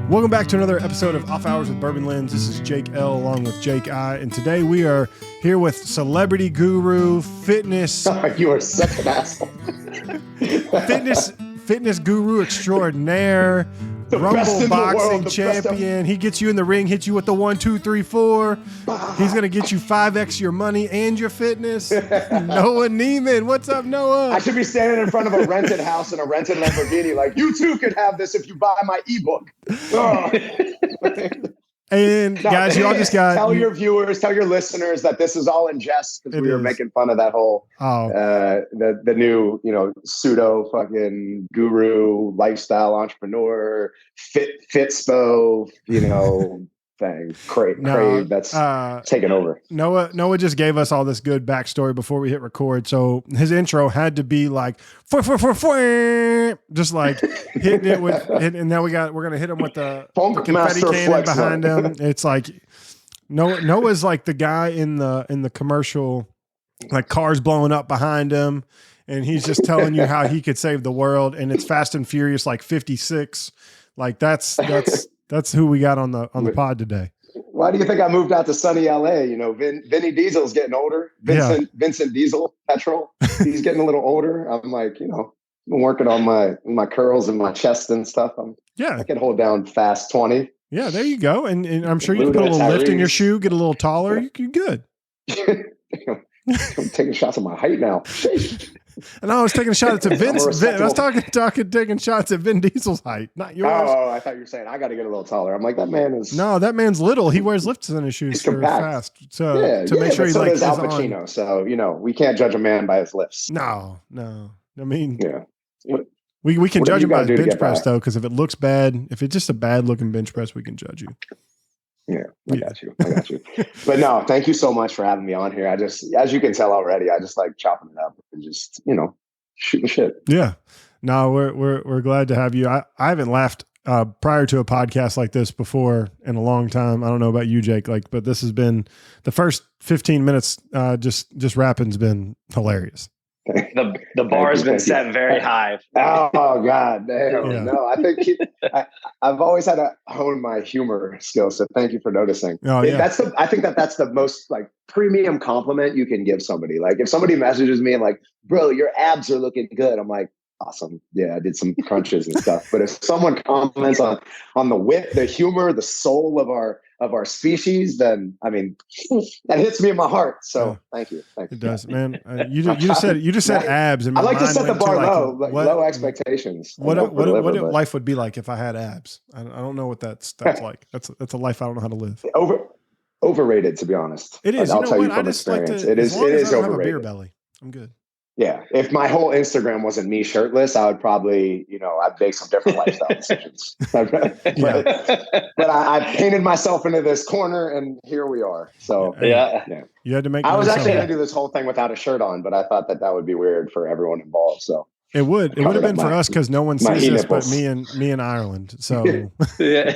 Welcome back to another episode of Off Hours with Bourbon Lens. This is Jake L along with Jake I, and today we are here with celebrity guru, fitness. You are such an asshole. fitness guru extraordinaire, Rumble boxing champion. He gets you in the ring, hits you with the 1, 2, 3, 4. He's gonna get you 5x your money and your fitness. Noah Neiman, what's up, Noah? I should be standing in front of a rented house in a rented Lamborghini, like, you too could have this if you buy my ebook. And no, guys, you all just got tell your viewers, tell your listeners that this is all in jest because we were making fun of that whole the new, pseudo fucking guru, lifestyle entrepreneur, fitspo, thing. Crave that's taken over. Noah just gave us all this good backstory before we hit record, so his intro had to be like just like hitting it with, and now we're gonna hit him with the confetti cannon behind him. It's like Noah's like the guy in the commercial, like cars blowing up behind him, and he's just telling you how he could save the world, and it's Fast and Furious like 56. Like that's who we got on the pod today. Why do you think I moved out to sunny LA? Vinny Diesel's getting older. Vincent Diesel, petrol. He's getting a little older. I'm like, been working on my curls and my chest and stuff. I can hold down fast 20. Yeah, there you go. And I'm sure you can put a little lift in your shoe, get a little taller. You're good. I'm taking shots at my height now. And I was taking shots at Vince. I was taking shots at Vin Diesel's height, not yours. Oh, I thought you were saying I got to get a little taller. I'm like, that man is. No, that man's little. He wears lifts in his shoes for fast. So to make sure he's like Al Pacino. On. So we can't judge a man by his lifts. No. I mean, we can judge him by his bench press though, because if it looks bad, if it's just a bad looking bench press, we can judge you. Yeah, I got you. But no, thank you so much for having me on here. As you can tell already, I just like chopping it up and just, shooting shit. Yeah. No, we're glad to have you. I haven't laughed prior to a podcast like this before in a long time. I don't know about you, Jake, but this has been the first 15 minutes, just rapping's been hilarious. The bar has been set very high. Oh God, damn. Yeah. No, I think I've always had to hone my humor skills. So thank you for noticing. Oh, yeah. I think that's the most like premium compliment you can give somebody. Like if somebody messages me and like, bro, your abs are looking good. I'm like, awesome. Yeah, I did some crunches and stuff. But if someone comments on the wit, the humor, the soul of our species, then I mean that hits me in my heart. So thank you. It does, man. You just said abs, and I like to set the bar low, low expectations. What life would be like if I had abs? I don't know what that's like. That's a life I don't know how to live. Overrated, to be honest. It is. I'll tell you from experience. It is overrated. Have a beer belly. I'm good. Yeah. If my whole Instagram wasn't me shirtless, I would probably, I'd make some different lifestyle decisions. But I painted myself into this corner and here we are. So yeah. You had to make. I was actually going to do this whole thing without a shirt on, but I thought that would be weird for everyone involved. So it would have been for us because no one sees this but me and Ireland. So yeah.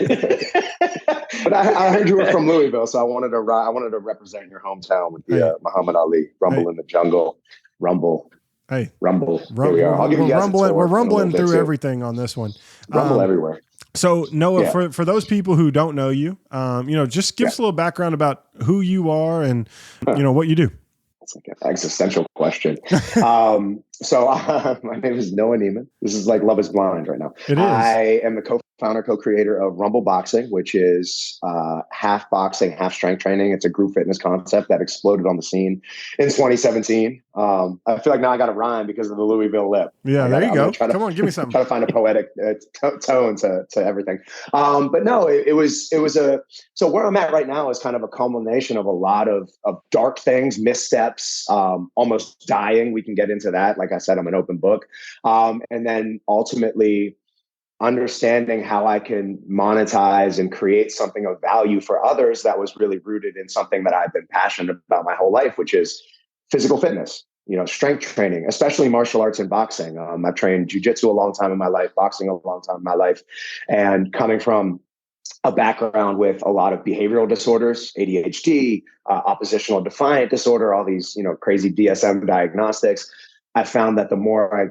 But I heard you were from Louisville, so I wanted to represent your hometown with the Muhammad Ali Rumble in the Jungle. Rumble. Hey, Rumble. Here we are. I'll give you guys we're rumbling through everything on this one. Rumble everywhere. So Noah, for those people who don't know you, just give us a little background about who you are and what you do. It's like an existential question. So my name is Noah Neiman. This is like Love is Blind right now. It is. I am the co-founder, co-creator of Rumble Boxing, which is half boxing, half strength training. It's a group fitness concept that exploded on the scene in 2017. I feel like now I got to rhyme because of the Louisville lip. Yeah, there you go. Come on, give me something. Try to find a poetic tone to everything. But no, it was so where I'm at right now is kind of a culmination of a lot of dark things, missteps, almost dying. We can get into that. Like I said, I'm an open book. And then ultimately understanding how I can monetize and create something of value for others that was really rooted in something that I've been passionate about my whole life, which is physical fitness, strength training, especially martial arts and boxing. I've trained jujitsu a long time in my life, boxing a long time in my life, and coming from a background with a lot of behavioral disorders, ADHD, oppositional defiant disorder, all these, crazy DSM diagnostics. I found that the more I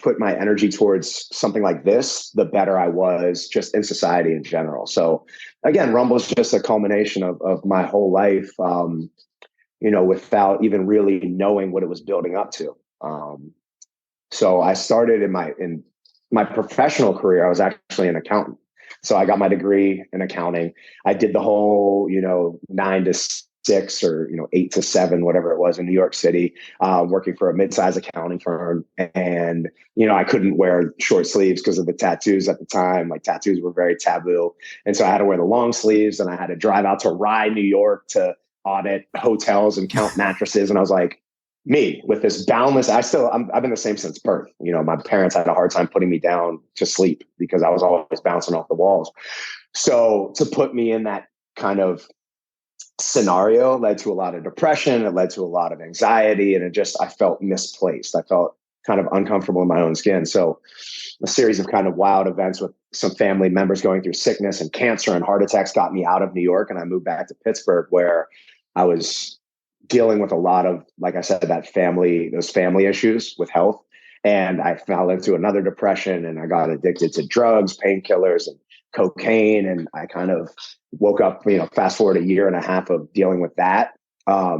put my energy towards something like this, the better I was just in society in general. So again, Rumble is just a culmination of my whole life, without even really knowing what it was building up to. So I started in my professional career, I was actually an accountant. So I got my degree in accounting. I did the whole, 9 to 6 or 8 to 7, whatever it was, in New York City, working for a mid-sized accounting firm. And I couldn't wear short sleeves because of the tattoos at the time. Like, tattoos were very taboo, and so I had to wear the long sleeves, and I had to drive out to Rye, New York, to audit hotels and count mattresses. And I was like, me with this boundless, I've been the same since birth. My parents had a hard time putting me down to sleep because I was always bouncing off the walls. So to put me in that kind of scenario led to a lot of depression. It led to a lot of anxiety, and I felt misplaced. I felt kind of uncomfortable in my own skin. So a series of kind of wild events with some family members going through sickness and cancer and heart attacks got me out of New York, and I moved back to Pittsburgh, where I was dealing with a lot of, like I said, those family issues with health. And I fell into another depression, and I got addicted to drugs, painkillers, and cocaine. And I kind of woke up, fast forward a year and a half of dealing with that. I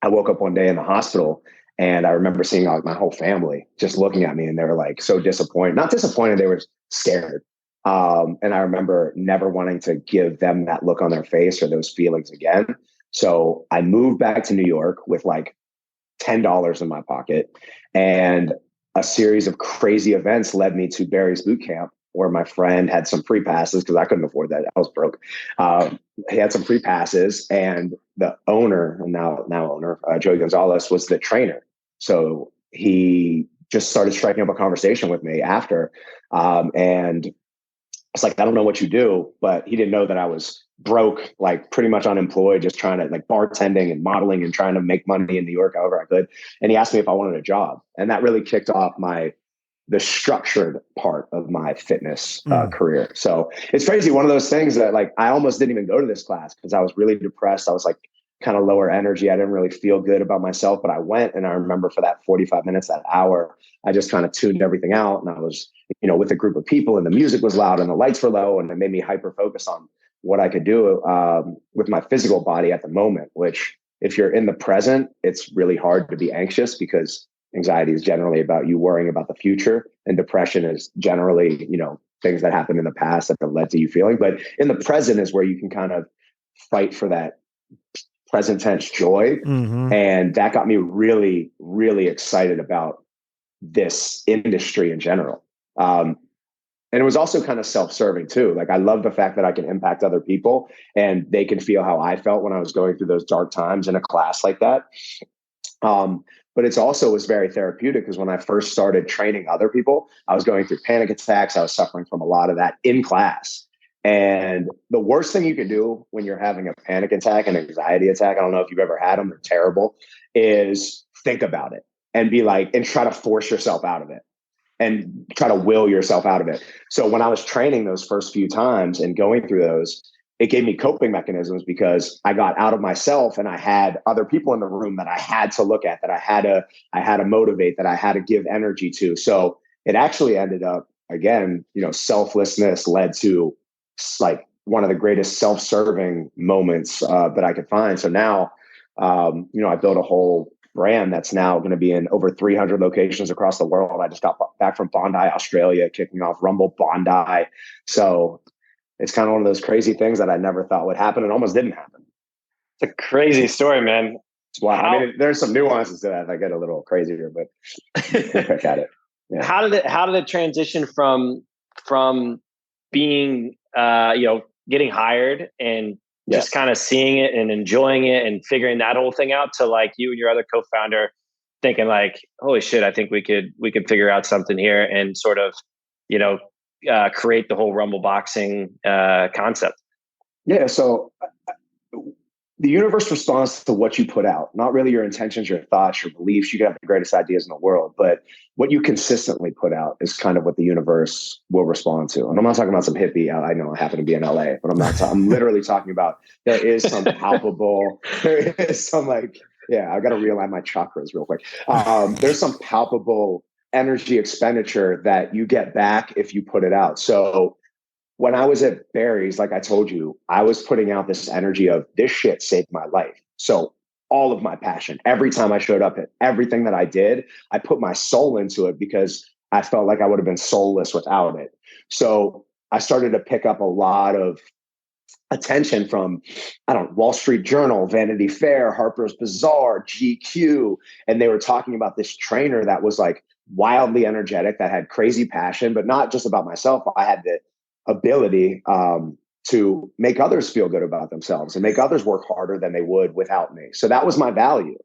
woke up one day in the hospital, and I remember seeing my whole family just looking at me, and they were like so disappointed, not disappointed. They were scared. And I remember never wanting to give them that look on their face or those feelings again. So I moved back to New York with like $10 in my pocket, and a series of crazy events led me to Barry's boot camp, where my friend had some free passes because I couldn't afford that. I was broke. He had some free passes, and the owner, now owner, Joey Gonzalez, was the trainer. So he just started striking up a conversation with me after, and it's like, I don't know what you do, but he didn't know that I was broke, like pretty much unemployed, just trying to like bartending and modeling and trying to make money in New York however I could. And he asked me if I wanted a job. And that really kicked off the structured part of my fitness career. So it's crazy. One of those things that like, I almost didn't even go to this class because I was really depressed. I was like kind of lower energy. I didn't really feel good about myself, but I went, and I remember for that 45 minutes, that hour, I just kind of tuned everything out. And I was, with a group of people, and the music was loud and the lights were low, and it made me hyper focus on what I could do with my physical body at the moment, which if you're in the present, it's really hard to be anxious because anxiety is generally about you worrying about the future, and depression is generally, things that happened in the past that have led to you feeling. But in the present is where you can kind of fight for that present tense joy. Mm-hmm. And that got me really, really excited about this industry in general. And it was also kind of self-serving too. Like, I love the fact that I can impact other people, and they can feel how I felt when I was going through those dark times in a class like that. But it's also was very therapeutic, because when I first started training other people, I was going through panic attacks. I was suffering from a lot of that in class. And the worst thing you can do when you're having a panic attack, an anxiety attack, I don't know if you've ever had them, they're terrible, is think about it and be like, and try to force yourself out of it and try to will yourself out of it. So when I was training those first few times and going through those, it gave me coping mechanisms, because I got out of myself, and I had other people in the room that I had to look at, that I had to motivate, that I had to give energy to. So it actually ended up, again, selflessness led to like one of the greatest self-serving moments that I could find. So now, I built a whole brand that's now going to be in over 300 locations across the world. I just got back from Bondi, Australia, kicking off Rumble Bondi. So it's kind of one of those crazy things that I never thought would happen, and almost didn't happen. It's a crazy story, man. Wow. I mean, there's some nuances to that. I get a little crazier, but we'll pick at it. Yeah. How did it transition from being, getting hired and just kind of seeing it and enjoying it and figuring that whole thing out, to like you and your other co-founder thinking like, holy shit, I think we could figure out something here, and sort of, create the whole Rumble boxing concept? Yeah. So the universe responds to what you put out, not really your intentions, your thoughts, your beliefs. You can have the greatest ideas in the world, but what you consistently put out is kind of what the universe will respond to. And I'm not talking about some hippie. I know I happen to be in LA, but I'm literally talking about, there is some palpable, there is some like, I got to realign my chakras real quick. There's some palpable energy expenditure that you get back if you put it out. So when I was at Barry's, like I told you, I was putting out this energy of this shit saved my life. So all of my passion, every time I showed up at everything that I did, I put my soul into it because I felt like I would have been soulless without it. So I started to pick up a lot of attention from, Wall Street Journal, Vanity Fair, Harper's Bazaar, GQ. And they were talking about this trainer that was like wildly energetic, that had crazy passion, but not just about myself. I had the ability to make others feel good about themselves and make others work harder than they would without me. So that was my value.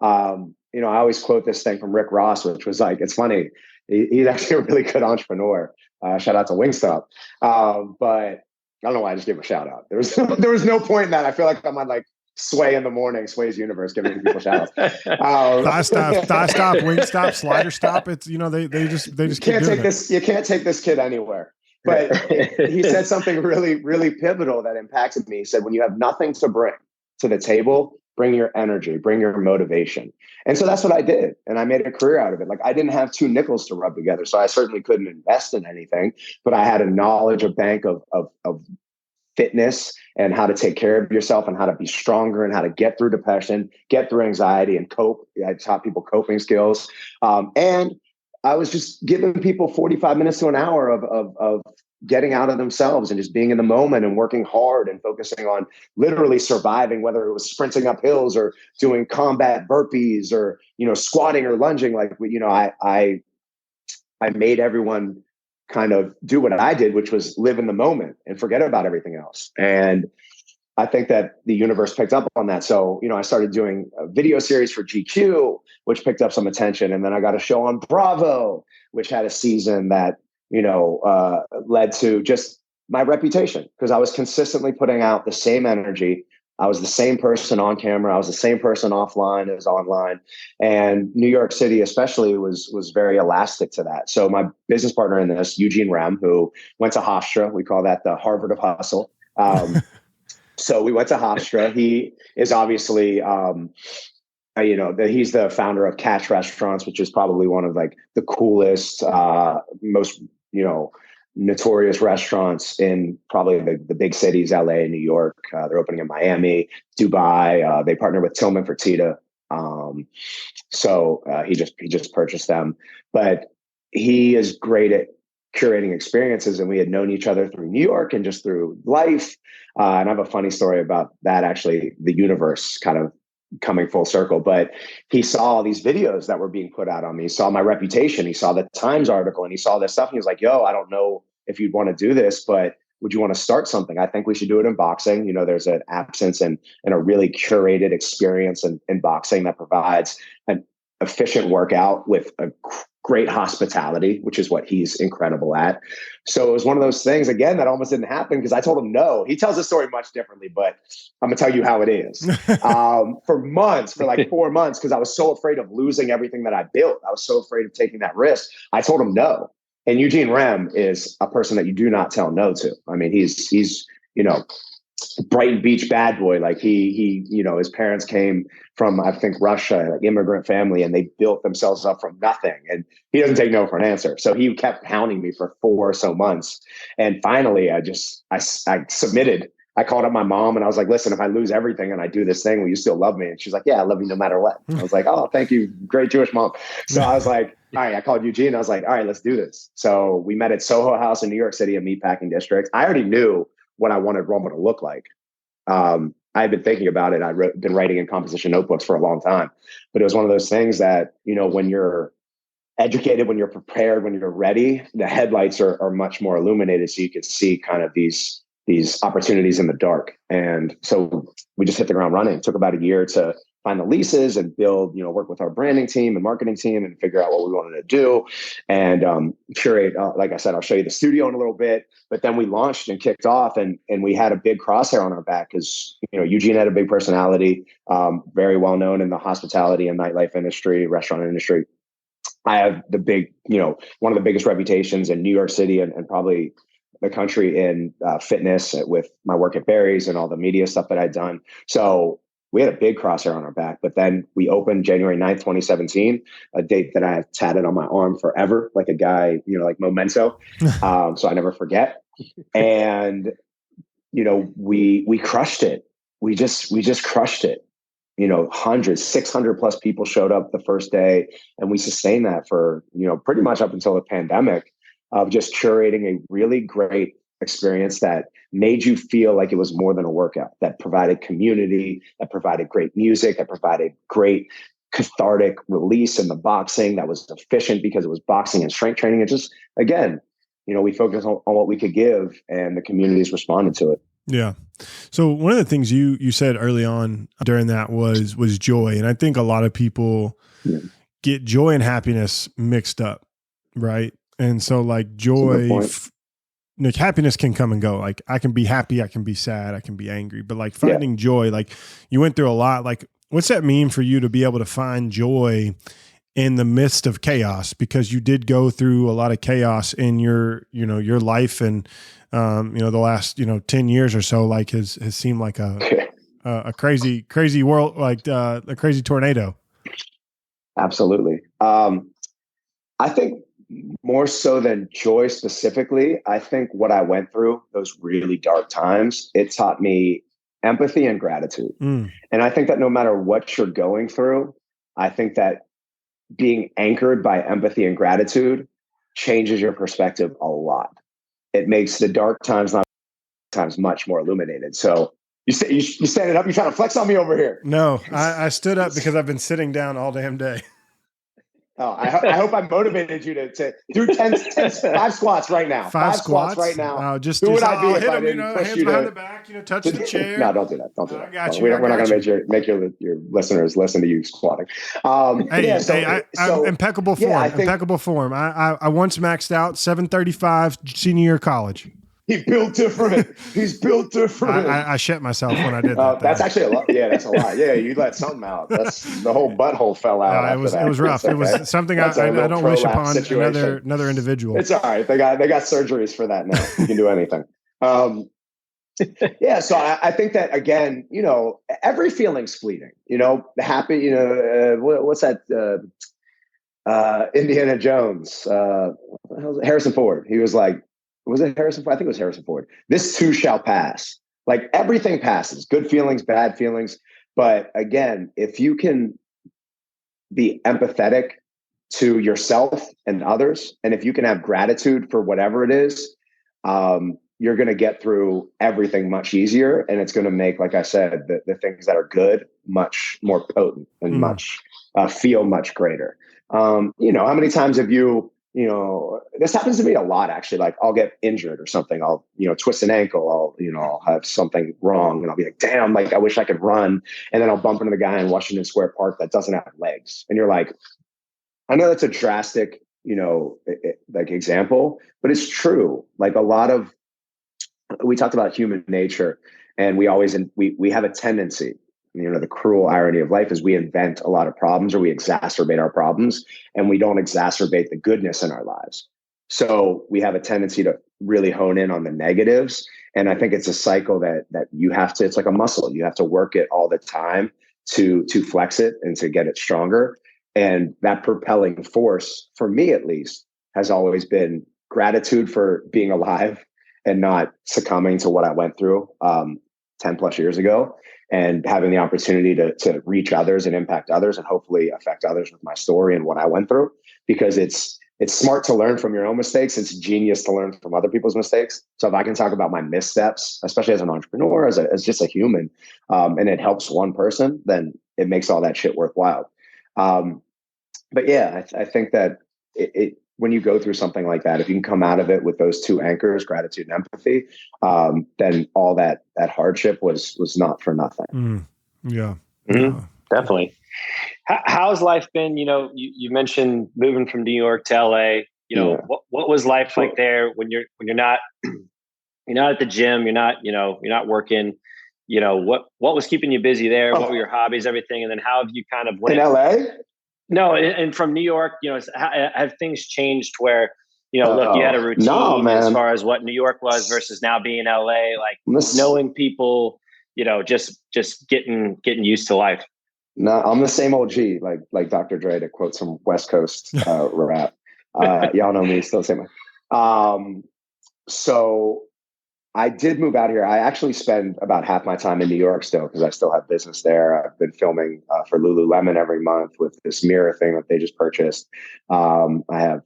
I always quote this thing from Rick Ross, which was like, it's funny. He's actually a really good entrepreneur. Shout out to Wingstop. But I don't know why I just gave him a shout out. There was no point in that. I feel like I'm on like Sway in the morning, Sway's Universe, giving people shout outs. Thigh stop, wing stop, slider stop. It's, they just can't take this. You can't take this kid anywhere. But he said something really, really pivotal that impacted me. He said, when you have nothing to bring to the table, bring your energy, bring your motivation. And so that's what I did. And I made a career out of it. Like, I didn't have two nickels to rub together. So I certainly couldn't invest in anything, but I had a knowledge, a bank of fitness and how to take care of yourself and how to be stronger and how to get through depression, get through anxiety and cope. I taught people coping skills. And I was just giving people 45 minutes to an hour of getting out of themselves and just being in the moment and working hard and focusing on literally surviving, whether it was sprinting up hills or doing combat burpees or, squatting or lunging. Like, I made everyone kind of do what I did, which was live in the moment and forget about everything else. And I think that the universe picked up on that. So, I started doing a video series for GQ, which picked up some attention. And then I got a show on Bravo, which had a season that, led to just my reputation, because I was consistently putting out the same energy. I was the same person on camera. I was the same person offline as online. And New York City especially was very elastic to that. So my business partner in this, Eugene Rem, who went to Hofstra, we call that the Harvard of Hustle. So we went to Hofstra. He is obviously, he's the founder of Catch Restaurants, which is probably one of like the coolest, most, notorious restaurants in probably the big cities, LA, New York. They're opening in Miami, Dubai. They partner with Tillman Fertitta. So he just purchased them, but he is great at curating experiences, and we had known each other through New York and just through life. And I have a funny story about that, actually, the universe kind of coming full circle. But he saw these videos that were being put out on me. He saw my reputation. He saw the Times article and he saw this stuff. And he was like, yo, I don't know if you'd want to do this, but would you want to start something? I think we should do it in boxing. There's an absence and a really curated experience in boxing that provides an efficient workout with a great hospitality, which is what he's incredible at. So it was one of those things, again, that almost didn't happen because I told him no. He tells the story much differently, but I'm going to tell you how it is. For like 4 months, because I was so afraid of losing everything that I built. I was so afraid of taking that risk. I told him no. And Eugene Rem is a person that you do not tell no to. I mean, he's Brighton Beach bad boy. Like he his parents came from, I think, Russia, like immigrant family, and they built themselves up from nothing. And he doesn't take no for an answer. So he kept hounding me for 4 or so months. And finally, I submitted. I called up my mom and I was like, listen, if I lose everything and I do this thing, will you still love me? And she's like, yeah, I love you no matter what. I was like, oh, thank you. Great Jewish mom. So I was like, all right, I called Eugene. I was like, all right, let's do this. So we met at Soho House in New York City, a meatpacking district. I already knew what I wanted Roma to look like. I had been thinking about it. I've been writing in composition notebooks for a long time, but it was one of those things that, when you're educated, when you're prepared, when you're ready, the headlights are much more illuminated. So you could see kind of these opportunities in the dark. And so we just hit the ground running. It took about a year to find the leases and build, work with our branding team and marketing team and figure out what we wanted to do and curate. Like I said, I'll show you the studio in a little bit, but then we launched and kicked off and we had a big crosshair on our back because, Eugene had a big personality, very well known in the hospitality and nightlife industry, restaurant industry. I have the big, one of the biggest reputations in New York City and probably the country in fitness with my work at Barry's and all the media stuff that I'd done. So we had a big crosshair on our back. But then we opened January 9th, 2017, a date that I have tatted on my arm forever, like a guy, like memento. So I never forget. And, we crushed it. We just crushed it. 600 plus people showed up the first day, and we sustained that for, pretty much up until the pandemic, of just curating a really great experience that made you feel like it was more than a workout, that provided community, that provided great music, that provided great cathartic release in the boxing, that was efficient because it was boxing and strength training. And just, again, we focused on what we could give, and the communities responded to it. Yeah. So one of the things you said early on during that was joy. And I think a lot of people get joy and happiness mixed up. Right. And so like joy, happiness can come and go. Like I can be happy, I can be sad, I can be angry, but like finding joy, like you went through a lot. Like what's that mean for you to be able to find joy in the midst of chaos? Because you did go through a lot of chaos in your life, and the last 10 years or so, like has seemed like a crazy world, like a crazy tornado. Absolutely. I think more so than joy specifically, I think what I went through, those really dark times, it taught me empathy and gratitude. And I think that no matter what you're going through, I think that being anchored by empathy and gratitude changes your perspective a lot. It makes the dark times, not times, much more illuminated. So you standing up, you trying to flex on me over here? No, I stood up because I've been sitting down all damn day. Oh, I hope I motivated you to do 5 squats right now. 5 squats right now. Just who would I be I'll if hit I them, didn't push hands you behind to the back, touch the chair. No, don't do that. Don't do that. I got you. We're not going to make your listeners listen to you squatting. Impeccable form. Impeccable form. I once maxed out 735 senior year of college. He built different. He's built different. I shit myself when I did that. That's actually a lot. Yeah, that's a lot. Yeah, you let something out. That's the whole butthole fell out. It was rough. It was something I don't wish upon another individual. It's all right. They got surgeries for that now. You can do anything. Yeah. So I think that, again, every feeling's fleeting. Happy. What's that? Indiana Jones. Harrison Ford. He was like. Was it Harrison Ford? I think it was Harrison Ford. This too shall pass. Like everything passes, good feelings, bad feelings. But again, if you can be empathetic to yourself and others, and if you can have gratitude for whatever it is, you're going to get through everything much easier. And it's going to make, like I said, the things that are good much more potent and much feel much greater. How many times have you, this happens to me a lot, actually. Like I'll get injured or something. I'll, twist an ankle. I'll have something wrong and I'll be like, damn, like I wish I could run. And then I'll bump into the guy in Washington Square Park that doesn't have legs. And you're like, I know that's a drastic, like example, but it's true. Like we talked about human nature, and we have a tendency, the cruel irony of life is we invent a lot of problems, or we exacerbate our problems, and we don't exacerbate the goodness in our lives. So we have a tendency to really hone in on the negatives. And I think it's a cycle that you have to, it's like a muscle. You have to work it all the time to flex it and to get it stronger. And that propelling force, for me at least, has always been gratitude for being alive and not succumbing to what I went through 10 plus years ago, and having the opportunity to reach others and impact others and hopefully affect others with my story and what I went through, because it's smart to learn from your own mistakes. It's genius to learn from other people's mistakes. So if I can talk about my missteps, especially as an entrepreneur, as just a human, and it helps one person, then it makes all that shit worthwhile. But yeah, I think that when you go through something like that, if you can come out of it with those two anchors, gratitude and empathy, then all that hardship was not for nothing. Yeah. Mm-hmm. Definitely. How's life been? You mentioned moving from New York to LA. What was life like there when you're not at the gym, you're not working? What was keeping you busy there? What were your hobbies, everything? And then how have you kind of in LA? No, and from New York, have things changed where, look, you had a routine as far as what New York was versus now being in LA, like knowing people, just getting used to life. No, I'm the same old G, like Dr. Dre, to quote some West Coast rap. Y'all know me, still the same way. So I did move out here. I actually spend about half my time in New York still because I still have business there. I've been filming for Lululemon every month with this mirror thing that they just purchased. I have,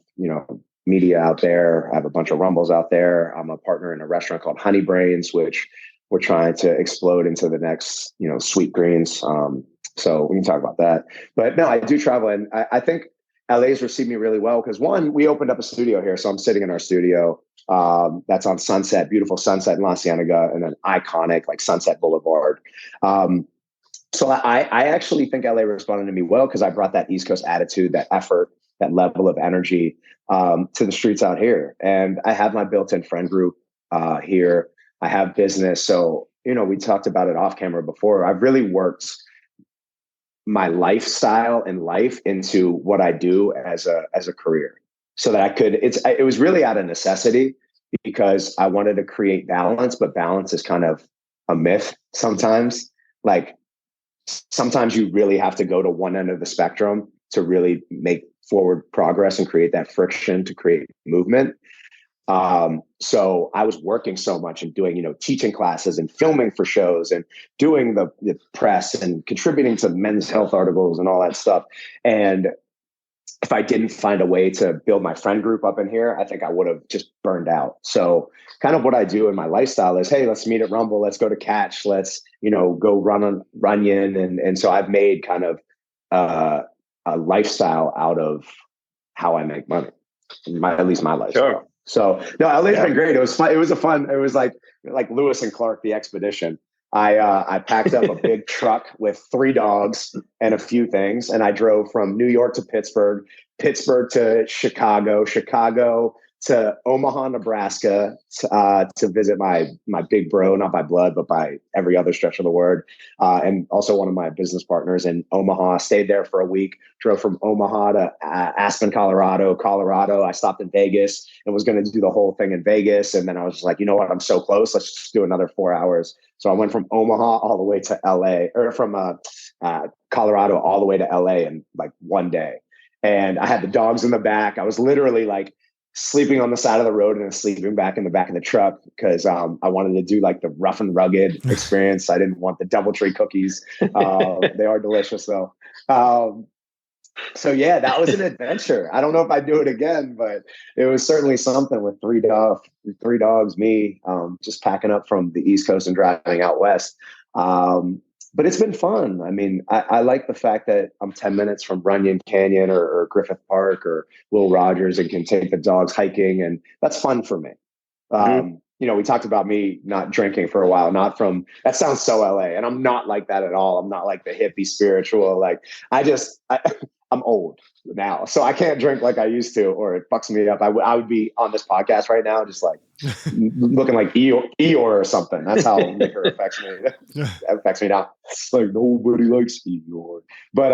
media out there. I have a bunch of Rumbles out there. I'm a partner in a restaurant called Honey Brains, which we're trying to explode into the next, Sweet Greens. So we can talk about that. But no, I do travel, and I think LA's received me really well because one, we opened up a studio here. So I'm sitting in our studio. That's on Sunset, beautiful Sunset in La Cienega, and an iconic like Sunset Boulevard. So I actually think LA responded to me well because I brought that East Coast attitude, that effort, that level of energy to the streets out here. And I have my built-in friend group here. I have business. So, we talked about it off camera before. I've really worked my lifestyle and life into what I do as a career so that I could, it was really out of necessity because I wanted to create balance, but balance is kind of a myth sometimes. Like sometimes you really have to go to one end of the spectrum to really make forward progress and create that friction to create movement. So I was working so much and doing, teaching classes and filming for shows and doing the press and contributing to Men's Health articles and all that stuff. And if I didn't find a way to build my friend group up in here, I think I would have just burned out. So kind of what I do in my lifestyle is, hey, let's meet at Rumble. Let's go to Catch. Let's, go run on Runyon. And so I've made kind of a lifestyle out of how I make money, at least my lifestyle. Sure. So no, LA's been great. It was fun. It was like Lewis and Clark, the expedition. I packed up a big truck with 3 dogs and a few things. And I drove from New York to Pittsburgh to Chicago to Omaha, Nebraska, to visit my big bro, not by blood, but by every other stretch of the word. And also one of my business partners in Omaha. Stayed there for a week, drove from Omaha to Aspen, Colorado. I stopped in Vegas and was going to do the whole thing in Vegas. And then I was just like, you know what? I'm so close. Let's just do another 4 hours. So I went from Omaha all the way to LA, or from Colorado all the way to LA in like one day. And I had the dogs in the back. I was literally like sleeping on the side of the road and then sleeping back in the back of the truck because I wanted to do like the rough and rugged experience. I didn't want the DoubleTree cookies. They are delicious though. So yeah, that was an adventure. I don't know if I'd do it again, but it was certainly something with 3 dogs, me, just packing up from the East Coast and driving out West. But it's been fun. I mean, I like the fact that I'm 10 minutes from Runyon Canyon or Griffith Park or Will Rogers and can take the dogs hiking. And that's fun for me. We talked about me not drinking for a while, that sounds so LA. And I'm not like that at all. I'm not like the hippie spiritual. Like I'm old now, so I can't drink like I used to, or it fucks me up. I would be on this podcast right now, just like looking like Eeyore or something. That's how liquor affects me. It affects me now. It's like nobody likes Eeyore, but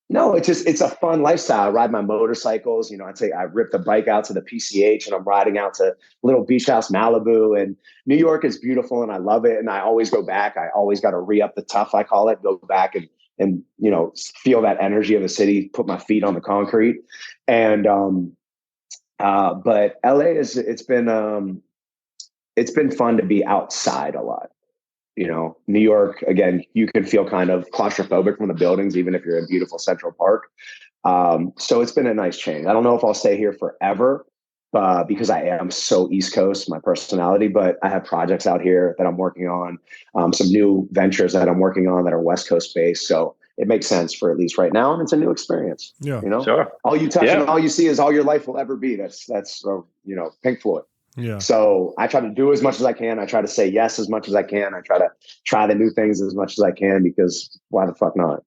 no, it's a fun lifestyle. I ride my motorcycles. I rip the bike out to the PCH and I'm riding out to Little Beach House, Malibu, and New York is beautiful and I love it. And I always go back. I always got to re-up the tough, I call it, go back and feel that energy of the city, put my feet on the concrete. And, but LA it's been fun to be outside a lot. New York, again, you can feel kind of claustrophobic from the buildings, even if you're in beautiful Central Park. So it's been a nice change. I don't know if I'll stay here forever, because I am so East Coast, my personality, but I have projects out here that I'm working on, some new ventures that I'm working on that are West Coast based. So it makes sense for at least right now. And it's a new experience. Yeah. Sure. All you touch and all you see is all your life will ever be. That's Pink Floyd. Yeah. So I try to do as much as I can. I try to say yes as much as I can. I try to try the new things as much as I can because why the fuck not?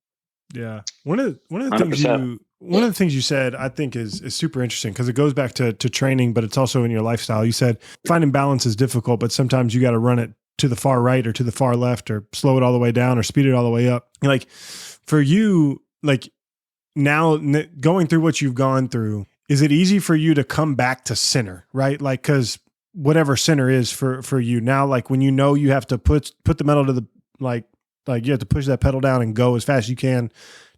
Yeah. One of the things you said, I think is super interesting because it goes back to training, but it's also in your lifestyle. You said finding balance is difficult, but sometimes you got to run it to the far right or to the far left or slow it all the way down or speed it all the way up. Like for you, like now going through what you've gone through, is it easy for you to come back to center, right? Like, cause whatever center is for you now. Like when you have to put the metal to the, like you have to push that pedal down and go as fast as you can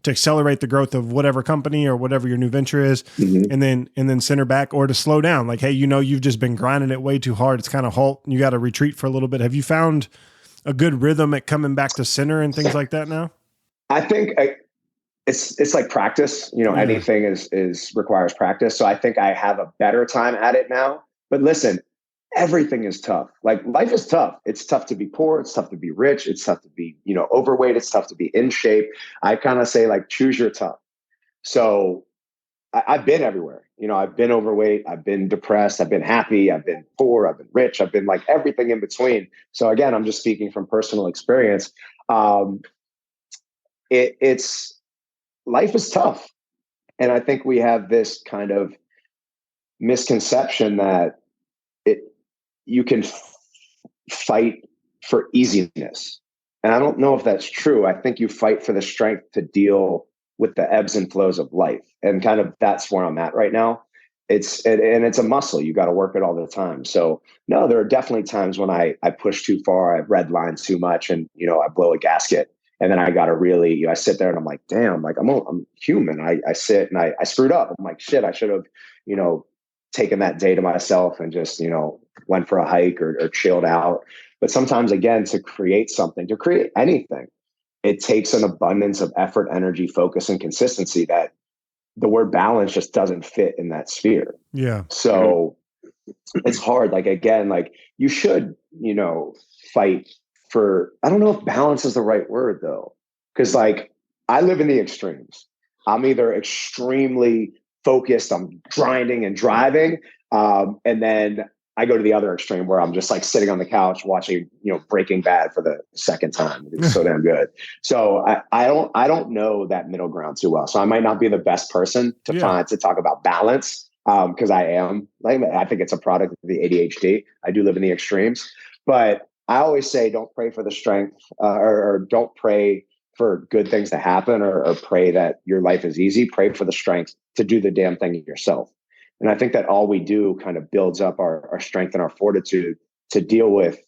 to accelerate the growth of whatever company or whatever your new venture is, and then center back, or to slow down. Like, hey, you've just been grinding it way too hard. It's kind of halt and you got to retreat for a little bit. Have you found a good rhythm at coming back to center and things like that now? I think it's like practice, anything is requires practice. So I think I have a better time at it now, but listen, everything is tough. Like life is tough. It's tough to be poor. It's tough to be rich. It's tough to be, overweight. It's tough to be in shape. I kind of say like, choose your tough. So I've been everywhere. I've been overweight. I've been depressed. I've been happy. I've been poor. I've been rich. I've been like everything in between. So again, I'm just speaking from personal experience. It's life is tough. And I think we have this kind of misconception that you can fight for easiness. And I don't know if that's true. I think you fight for the strength to deal with the ebbs and flows of life. And kind of that's where I'm at right now. It's a muscle. You got to work it all the time. So no, there are definitely times when I push too far, I redline too much, and I blow a gasket. And then I got to really, I sit there and I'm like, damn, like I'm human. I sit and I screwed up. I'm like, shit, I should have, taken that day to myself and just, went for a hike or chilled out. But sometimes, again, to create something, to create anything, it takes an abundance of effort, energy, focus, and consistency that the word balance just doesn't fit in that sphere. Yeah. So it's hard. Like, again, like you should, fight for, I don't know if balance is the right word though. Cause like I live in the extremes. I'm either extremely focused, I'm grinding and driving. And then I go to the other extreme where I'm just like sitting on the couch watching, Breaking Bad for the second time. It's so damn good. So I don't know that middle ground too well. So I might not be the best person to talk about balance. Cause I am like, I think it's a product of the ADHD. I do live in the extremes, but I always say, don't pray for the strength, or don't pray for good things to happen, or pray that your life is easy. Pray for the strength to do the damn thing yourself. And I think that all we do kind of builds up our strength and our fortitude to deal with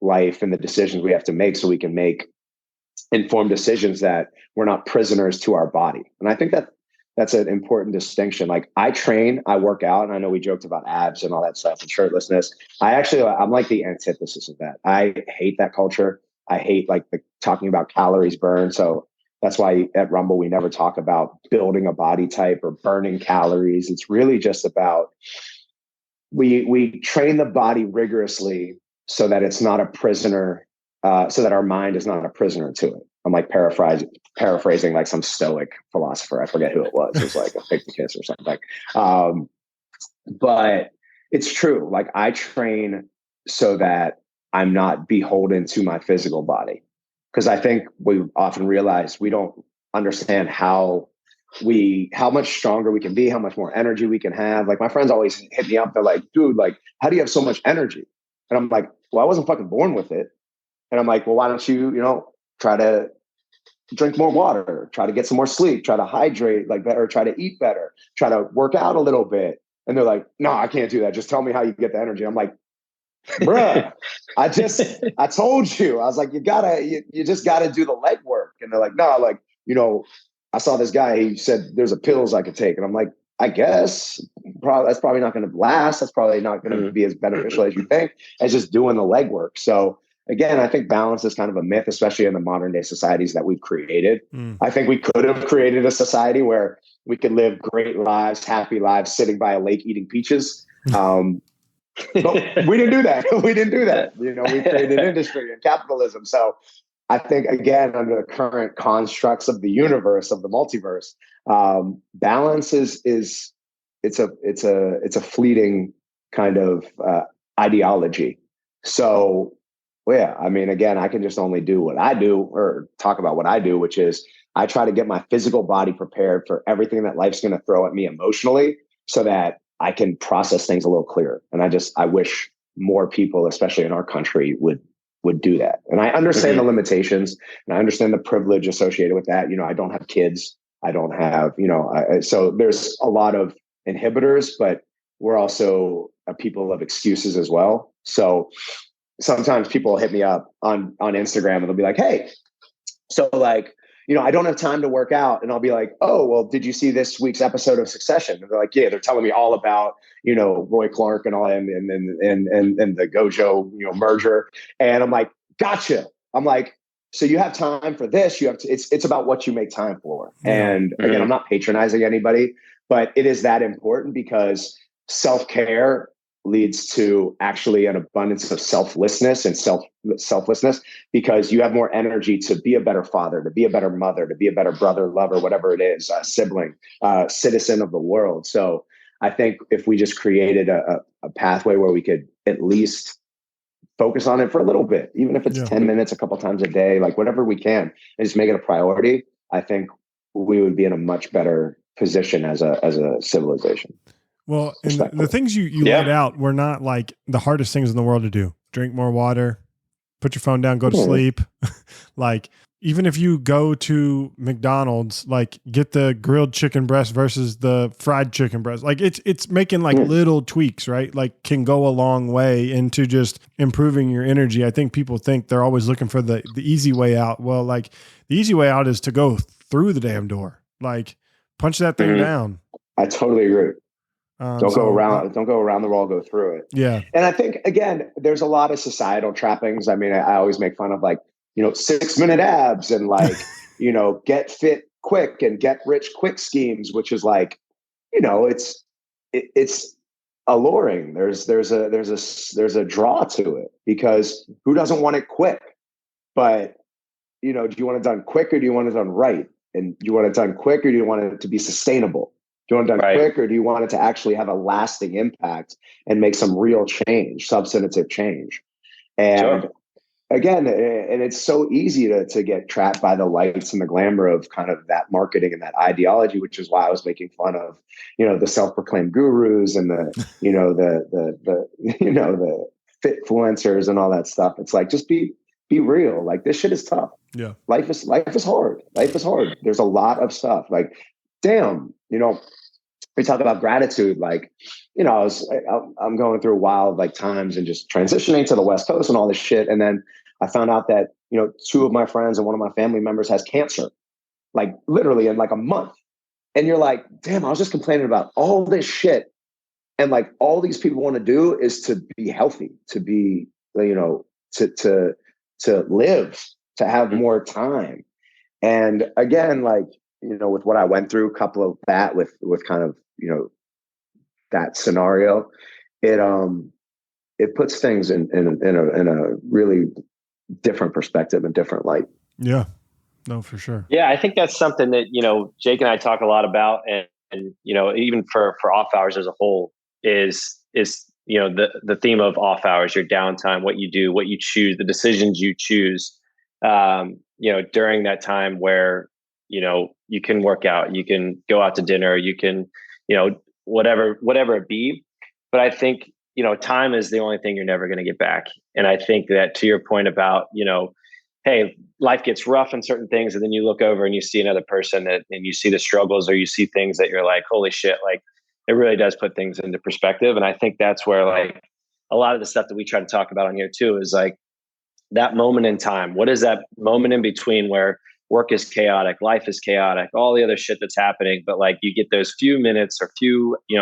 life and the decisions we have to make, so we can make informed decisions that we're not prisoners to our body. And I think that that's an important distinction. Like I train, I work out, and I know we joked about abs and all that stuff and shirtlessness. I'm like the antithesis of that. I hate that culture. I hate like the talking about calories burned. So that's why at Rumble, we never talk about building a body type or burning calories. It's really just about, we train the body rigorously so that it's not a prisoner, so that our mind is not a prisoner to it. I'm like paraphrasing like some stoic philosopher. I forget who it was. It was like Epictetus or something. But it's true. Like I train so that I'm not beholden to my physical body. Because I think we often realize we don't understand how much stronger we can be, how much more energy we can have. Like my friends always hit me up. They're like, dude, like, how do you have so much energy? And I'm like, well, I wasn't fucking born with it. And I'm like, well, why don't you, try to drink more water, try to get some more sleep, try to hydrate like better, try to eat better, try to work out a little bit. And they're like, no, I can't do that. Just tell me how you get the energy. I'm like, bruh, I told you. I was like, you just gotta do the legwork. And they're like, no, like, I saw this guy, he said there's a pills I could take. And I'm like, I guess that's probably not going to last. That's probably not going to be as beneficial as you think, as just doing the legwork. So again, I think balance is kind of a myth, especially in the modern day societies that we've created. I think we could have created a society where we could live great lives, happy lives, sitting by a lake eating peaches. But we didn't do that. We didn't do that. We created industry and capitalism. So I think, again, under the current constructs of the universe, of the multiverse, balance is a fleeting kind of ideology. So, well, yeah, I mean, again, I can just only do what I do, or talk about what I do, which is I try to get my physical body prepared for everything that life's going to throw at me emotionally, so that I can process things a little clearer. And I wish more people, especially in our country, would do that. And I understand the limitations, and I understand the privilege associated with that. I don't have kids. I don't have, so there's a lot of inhibitors, but we're also a people of excuses as well. So sometimes people hit me up on Instagram and they'll be like, hey, so like, I don't have time to work out. And I'll be like, oh, well, did you see this week's episode of Succession? And they're like, yeah, they're telling me all about, Roy Clark and all and the Gojo, merger. And I'm like, gotcha. I'm like, so you have time for this. You have to, it's about what you make time for. And again, I'm not patronizing anybody, but it is that important because self-care leads to actually an abundance of selflessness and selflessness, because you have more energy to be a better father, to be a better mother, to be a better brother, lover, whatever it is, sibling, citizen of the world. So I think if we just created a pathway where we could at least focus on it for a little bit, even if it's 10 minutes, a couple times a day, like whatever we can, and just make it a priority, I think we would be in a much better position as a civilization. Well, and the things you laid out were not like the hardest things in the world to do. Drink more water, put your phone down, go to sleep. Like, even if you go to McDonald's, like get the grilled chicken breast versus the fried chicken breast. Like it's making like little tweaks, right? Like can go a long way into just improving your energy. I think people think they're always looking for the easy way out. Well, like the easy way out is to go through the damn door. Like punch that thing down. I totally agree. Don't go around the wall, go through it. Yeah. And I think, again, there's a lot of societal trappings. I mean, I always make fun of 6-minute abs and get fit quick and get rich quick schemes, which is it's alluring. There's a draw to it because who doesn't want it quick? But, do you want it done quick or do you want it done right? And do you want it done quick or do you want it to be sustainable? Do you want it done quick, or do you want it to actually have a lasting impact and make some real change, substantive change? And again, and it's so easy to get trapped by the lights and the glamour of kind of that marketing and that ideology, which is why I was making fun of, the self-proclaimed gurus and the fitfluencers and all that stuff. It's like, just be real. Like, this shit is tough. Yeah. Life is hard. Life is hard. There's a lot of stuff. Like, damn, we talk about gratitude. Like, I'm going through wild times and just transitioning to the West Coast and all this shit. And then I found out that, 2 of my friends and one of my family members has cancer, like literally in like a month. And you're like, damn, I was just complaining about all this shit. And like all these people want to do is to be healthy, to be, to live, to have more time. And again, with what I went through, a couple of that with kind of, that scenario, it puts things in a really different perspective and different light. Yeah, no, for sure. Yeah. I think that's something that, Jake and I talk a lot about, and even for off hours as a whole is, the theme of off hours, your downtime, what you do, what you choose, the decisions you choose, during that time where, you can work out, you can go out to dinner, you can, whatever it be. But I think, time is the only thing you're never going to get back. And I think that, to your point about, hey, life gets rough in certain things, and then you look over and you see another person and you see the struggles, or you see things that you're like, holy shit, like it really does put things into perspective. And I think that's where a lot of the stuff that we try to talk about on here too is that moment in time. What is that moment in between where work is chaotic, life is chaotic, all the other shit that's happening, but you get those few minutes or